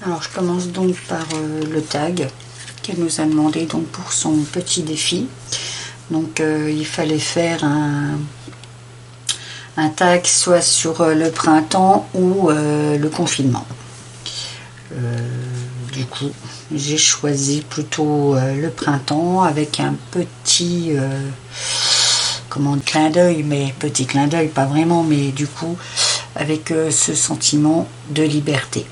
Alors je commence donc par le tag qu'elle nous a demandé donc pour son petit défi. Donc il fallait faire un tag soit sur le printemps ou le confinement. Du coup j'ai choisi plutôt le printemps avec un petit clin d'œil, mais petit clin d'œil pas vraiment, mais du coup avec ce sentiment de liberté.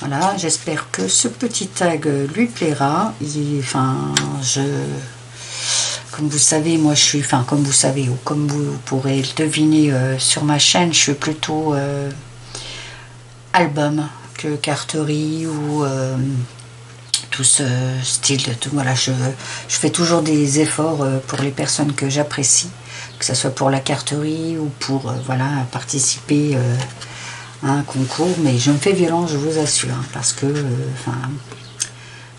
Voilà, j'espère que ce petit tag lui plaira. Comme vous savez, moi je suis, comme vous savez, ou comme vous pourrez le deviner sur ma chaîne, je suis plutôt album que carterie ou tout ce style de tout. Voilà, je fais toujours des efforts pour les personnes que j'apprécie, que ce soit pour la carterie ou pour participer à un concours, mais je me fais violence, je vous assure, hein, parce que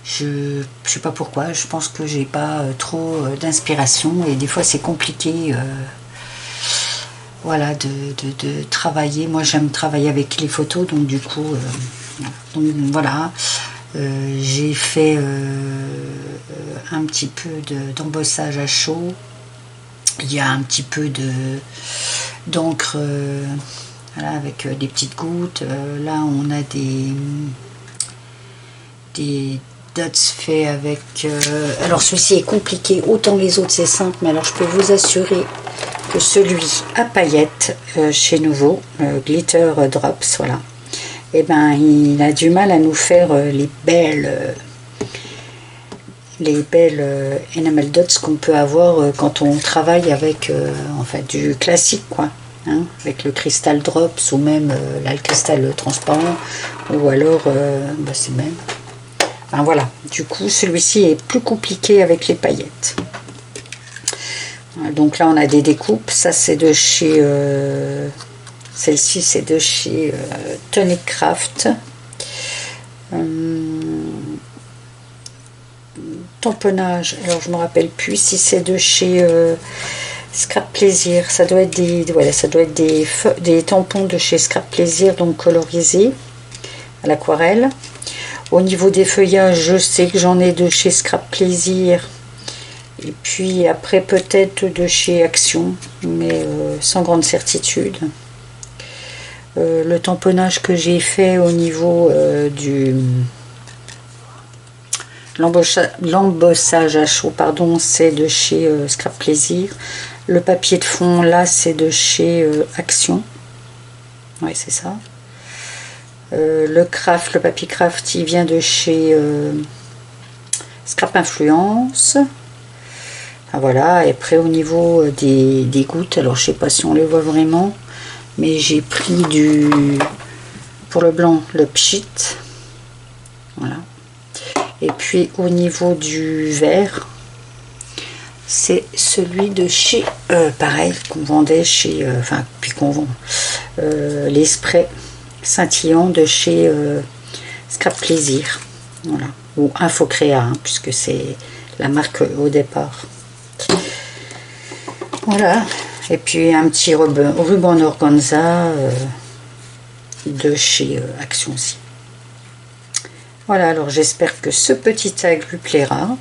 je sais pas pourquoi, je pense que j'ai pas trop d'inspiration et des fois c'est compliqué de travailler. Moi j'aime travailler avec les photos, donc du coup j'ai fait un petit peu d'embossage à chaud. Il y a un petit peu d'encre avec des petites gouttes. Là on a des dots faits avec alors celui-ci est compliqué, autant les autres c'est simple, mais alors je peux vous assurer que celui à paillettes chez Nouveau, Glitter Drops, voilà, et ben il a du mal à nous faire les belles enamel dots qu'on peut avoir quand on travaille avec du classique, quoi, hein, avec le cristal drops ou même là le cristal transparent, ou alors c'est même voilà. Du coup celui-ci est plus compliqué avec les paillettes. Donc là on a des découpes, ça c'est de chez celle-ci c'est de chez Tonic Craft. Tamponnage, alors je me rappelle plus si c'est de chez Scrap Plaisir, ça doit être des tampons de chez Scrap Plaisir, donc colorisés à l'aquarelle. Au niveau des feuillages, je sais que j'en ai de chez Scrap Plaisir, et puis après peut-être de chez Action, mais sans grande certitude. Le tamponnage que j'ai fait au niveau l'embossage à chaud, pardon, c'est de chez Scrap Plaisir. Le papier de fond, là, c'est de chez Action. Oui, c'est ça. Le papier craft, il vient de chez Scrap Influence. Voilà, et après au niveau des gouttes, alors je sais pas si on les voit vraiment, mais j'ai pris pour le blanc, le pchit. Voilà. Et puis au niveau du vert, c'est celui de chez, pareil, qu'on vendait chez, puis qu'on vend, les sprays scintillants de chez Scrap Plaisir, voilà, ou Infocréa, hein, puisque c'est la marque au départ. Voilà, et puis un petit ruban organza de chez Action aussi. Voilà, alors j'espère que ce petit tag lui plaira.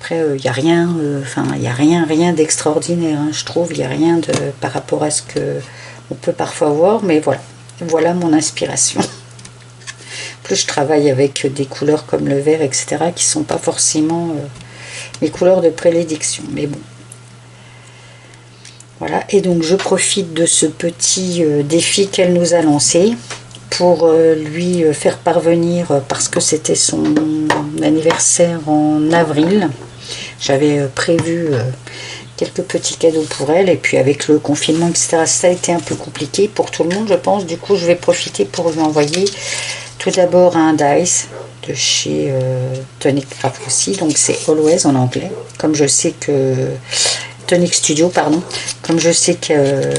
Après, il n'y a rien, rien d'extraordinaire, hein, je trouve. Il n'y a rien par rapport à ce que on peut parfois voir, mais voilà mon inspiration. Plus je travaille avec des couleurs comme le vert, etc., qui sont pas forcément mes couleurs de prédilection, mais bon. Voilà, et donc je profite de ce petit défi qu'elle nous a lancé pour lui faire parvenir, parce que c'était son anniversaire en avril. J'avais prévu quelques petits cadeaux pour elle, et puis avec le confinement, etc., ça a été un peu compliqué pour tout le monde, je pense. Du coup, je vais profiter pour lui envoyer tout d'abord un dice de chez Tonic Craft aussi, donc c'est Always en anglais, comme je sais que Tonic Studio, pardon, comme je sais qu'elle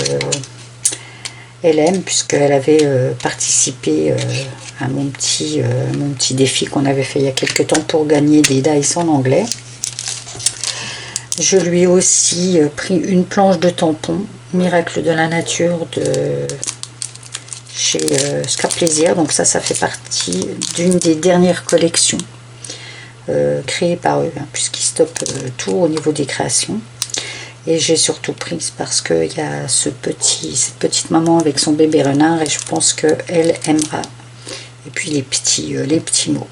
aime, puisqu'elle avait participé à mon petit défi qu'on avait fait il y a quelques temps pour gagner des dice en anglais. Je lui ai aussi pris une planche de tampons Miracle de la Nature de chez Scrap Plaisir. Donc ça fait partie d'une des dernières collections créées par eux, hein, puisqu'ils stoppent tout au niveau des créations. Et j'ai surtout prise parce qu'il y a cette petite maman avec son bébé renard, et je pense qu'elle aimera. Et puis les petits mots.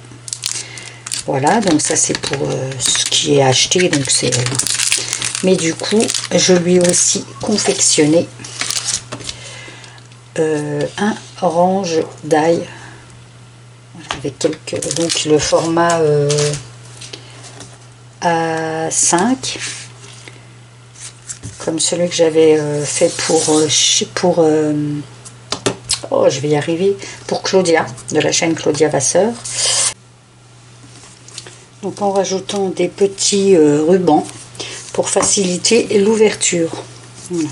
Voilà, donc ça c'est pour ce qui est acheté. Donc c'est. Mais du coup, je lui ai aussi confectionné un range d'ail avec donc le format A5, comme celui que j'avais fait pour oh, je vais y arriver, pour Claudia, de la chaîne Claudia Vasseur. Donc en rajoutant des petits rubans pour faciliter l'ouverture. Voilà.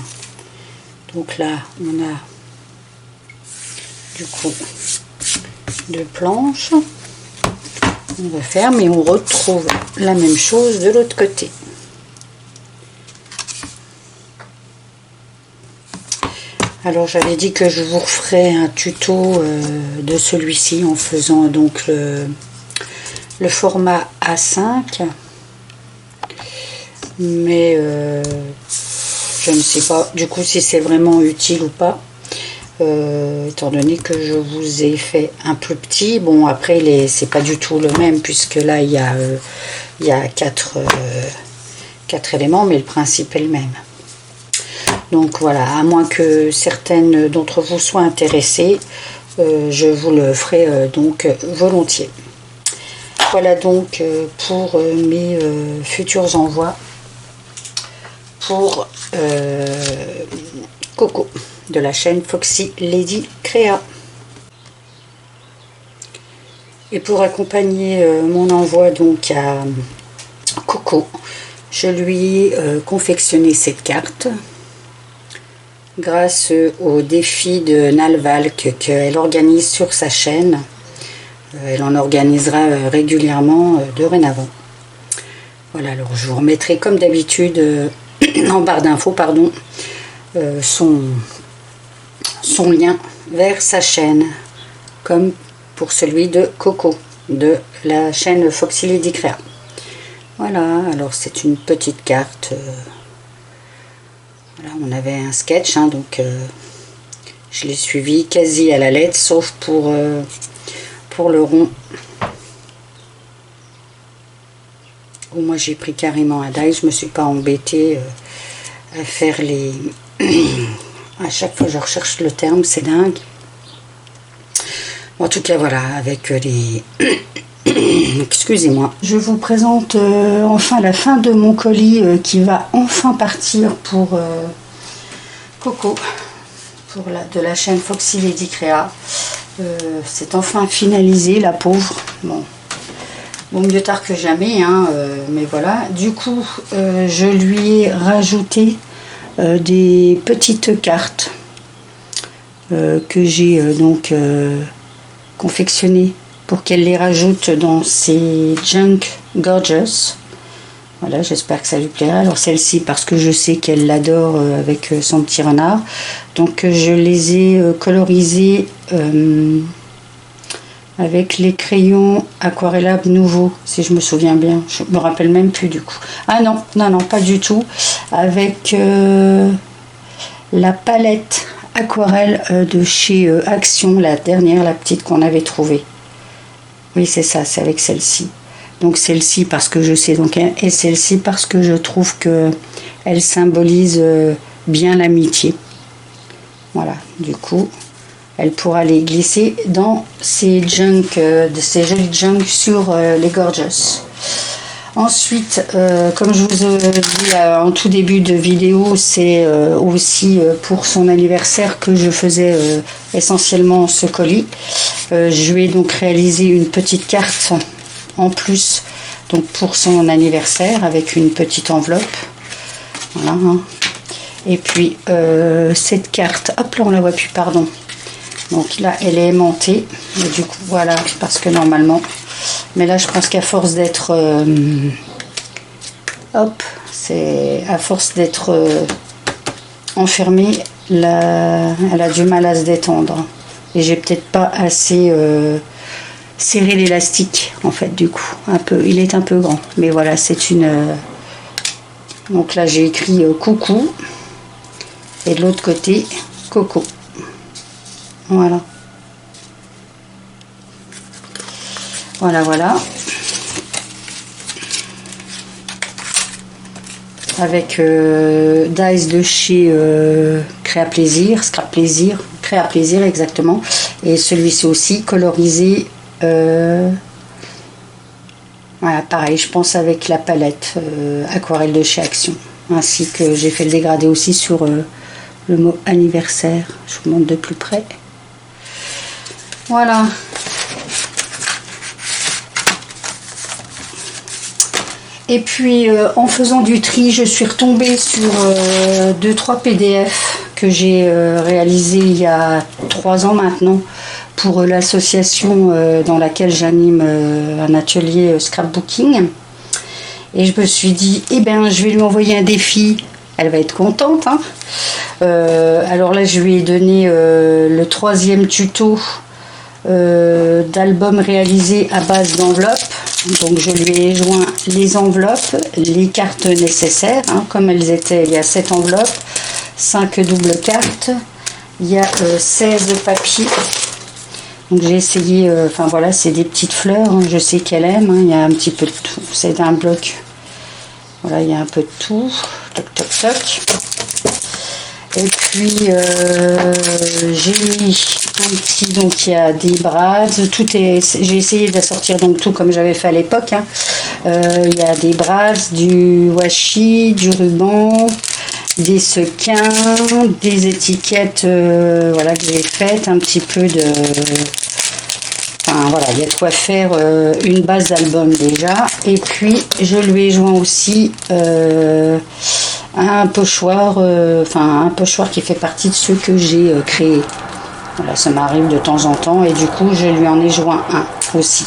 Donc là, on a du coup 2 planches. On referme et on retrouve la même chose de l'autre côté. Alors j'avais dit que je vous referais un tuto de celui-ci en faisant donc le format A5, mais je ne sais pas du coup si c'est vraiment utile ou pas, étant donné que je vous ai fait un plus petit. Bon, après c'est pas du tout le même, puisque là il y a 4 éléments, mais le principe est le même. Donc voilà, à moins que certaines d'entre vous soient intéressées, je vous le ferai donc volontiers. Voilà donc pour mes futurs envois pour Coco de la chaîne Foxy Lady Créa. Et pour accompagner mon envoi donc à Coco, je lui ai confectionné cette carte grâce au défi de Nalvalk qu'elle organise sur sa chaîne. Elle en organisera régulièrement dorénavant. Voilà, alors je vous remettrai comme d'habitude en barre d'infos, pardon, son lien vers sa chaîne, comme pour celui de Coco de la chaîne Foxy Lady Créa. Voilà, alors c'est une petite carte. Voilà, on avait un sketch, hein, donc je l'ai suivi quasi à la lettre, sauf pour le rond, où moi j'ai pris carrément un die. Je me suis pas embêtée à faire les à chaque fois je recherche le terme, c'est dingue. En tout cas voilà, avec les excusez-moi, je vous présente enfin la fin de mon colis qui va enfin partir pour Coco, de la chaîne Foxy Lady Créa. C'est enfin finalisé, la pauvre. Bon, mieux tard que jamais, hein, mais voilà. Du coup, je lui ai rajouté des petites cartes que j'ai donc confectionnées pour qu'elle les rajoute dans ses Junk Gorgeous. Voilà, j'espère que ça lui plaira. Alors celle-ci, parce que je sais qu'elle l'adore avec son petit renard. Donc je les ai colorisées avec les crayons Aquarellab nouveaux, si je me souviens bien. Je me rappelle même plus du coup. Ah non, pas du tout. Avec la palette aquarelle de chez Action, la dernière, la petite qu'on avait trouvée. Oui, c'est ça, c'est avec celle-ci. Donc celle-ci parce que je sais, donc, et celle-ci parce que je trouve que elle symbolise bien l'amitié. Voilà, du coup, elle pourra les glisser dans ces junk, de ces jolis junk sur les Gorgeous. Ensuite, comme je vous ai dit en tout début de vidéo, c'est aussi pour son anniversaire que je faisais essentiellement ce colis. Je lui ai donc réalisé une petite carte en plus, donc pour son anniversaire, avec une petite enveloppe. Voilà. Hein. Et puis cette carte, hop là on la voit plus, pardon. Donc là elle est aimantée. Et du coup voilà, parce que normalement, mais là je pense qu'à force d'être hop, c'est à force d'être enfermée, elle a du mal à se détendre. et j'ai peut-être pas assez serré l'élastique en fait, du coup il est un peu grand, mais voilà, c'est une donc là j'ai écrit coucou, et de l'autre côté coco. Voilà, voilà, avec Dice de chez Créa Plaisir, Scrap Plaisir, Créa Plaisir exactement, et celui-ci aussi colorisé, voilà, pareil, je pense avec la palette aquarelle de chez Action, ainsi que j'ai fait le dégradé aussi sur le mot anniversaire. Je vous montre de plus près. Voilà. Et puis en faisant du tri, je suis retombée sur 2-3 PDF que j'ai réalisé il y a 3 ans maintenant pour l'association dans laquelle j'anime un atelier scrapbooking. Et je me suis dit, eh ben, je vais lui envoyer un défi. Elle va être contente, hein. Alors là, je lui ai donné le 3e tuto d'album réalisé à base d'enveloppes. Donc je lui ai joint les enveloppes, les cartes nécessaires, hein, comme elles étaient. Il y a 7 enveloppes, 5 doubles cartes, il y a 16 papiers. Donc j'ai essayé, enfin voilà, c'est des petites fleurs, hein, je sais qu'elle aime, hein, il y a un petit peu de tout, c'est un bloc, voilà, il y a un peu de tout, toc toc toc. Et puis j'ai mis un petit, donc il y a des brades, tout est, j'ai essayé d'assortir donc tout comme j'avais fait à l'époque, hein. Il y a des brades, du washi, du ruban, des sequins, des étiquettes, voilà, que j'ai faites, un petit peu de, enfin voilà, il y a de quoi faire une base d'album déjà. Et puis je lui ai joint aussi un pochoir, un pochoir qui fait partie de ceux que j'ai créés. Voilà, ça m'arrive de temps en temps, et du coup je lui en ai joint un aussi.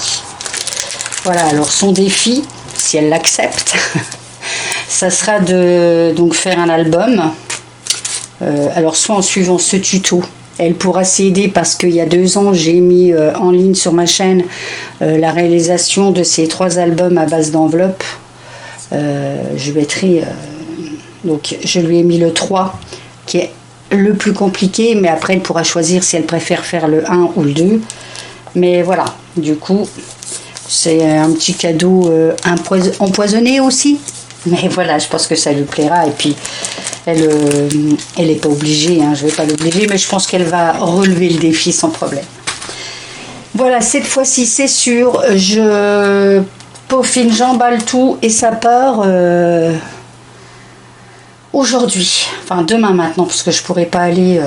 Voilà, alors son défi, si elle l'accepte, ça sera de donc faire un album. Alors soit en suivant ce tuto, elle pourra s'aider, parce qu'il y a 2 ans j'ai mis en ligne sur ma chaîne la réalisation de ces 3 albums à base d'enveloppe. Je mettrai donc je lui ai mis le 3 qui est le plus compliqué, mais après elle pourra choisir si elle préfère faire le 1 ou le 2. Mais voilà, du coup c'est un petit cadeau empoisonné aussi. Mais voilà, je pense que ça lui plaira. Et puis elle n'est pas obligée, hein, je ne vais pas l'obliger, mais je pense qu'elle va relever le défi sans problème. Voilà, cette fois-ci c'est sûr, je peaufine, j'emballe tout et ça part aujourd'hui, enfin demain maintenant, parce que je pourrais pas aller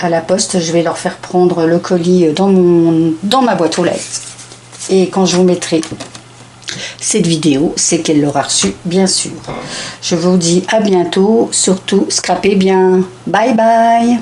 à la poste. Je vais leur faire prendre le colis dans ma boîte aux lettres, et quand je vous mettrai cette vidéo, c'est qu'elle l'aura reçue, bien sûr. Je vous dis à bientôt, surtout scrapez bien, bye bye.